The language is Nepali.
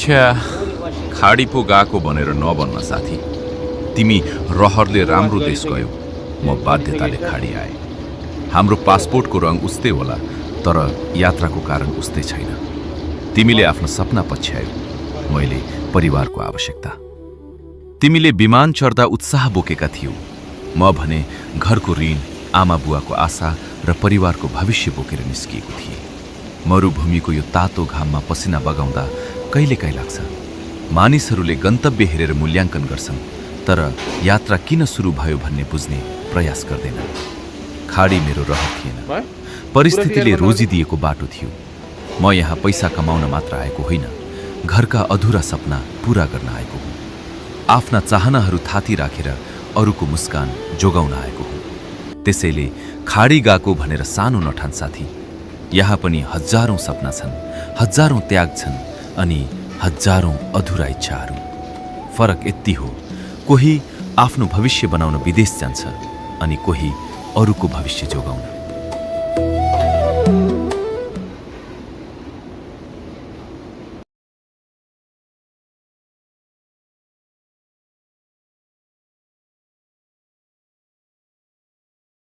छ्या खाडी पो गएको भनेर नभन्न साथी। तिमी रहरले राम्रो देश गयौ, म बाध्यताले खाडी आए। हाम्रो पासपोर्टको रङ उस्तै होला, तर यात्राको कारण उस्तै छैन। तिमीले आफ्नो सपना पछ्यायौ, मैले परिवारको आवश्यकता। तिमीले विमान चढ्दा उत्साह बोकेका थियौ, म भने घरको ऋण, आमा बुवाको आशा र परिवारको भविष्य बोकेर निस्किएको थिएँ। मरुभूमिको यो तातो घाममा पसिना बगाउँदा कहिलेकाहीँ लाग्छ मानिसहरूले गन्तव्य हेरेर मूल्याङ्कन गर्छन्, तर यात्रा किन सुरु भयो भन्ने बुझ्ने प्रयास गर्दैनन्। खाडी मेरो रहर थिएन, परिस्थितिले रोजिदिएको बाटो थियो। म यहाँ पैसा कमाउन मात्र आएको होइन, घरका अधुरा सपना पूरा गर्न आएको हुँ। आफ्ना चाहनाहरू थाती राखेर अरूको मुस्कान जोगाउन आएको हुँ। त्यसैले खाडी गएको भनेर सानो नठान साथी। यहाँ पनि हजारौं सपना छन्, हजारौं त्याग छन् अनि हजारौं अधुरा इच्छाहरू। फरक यति हो, कोही आफ्नो भविष्य बनाउन विदेश जान्छ अनि कोही अरूको भविष्य जोगाउन।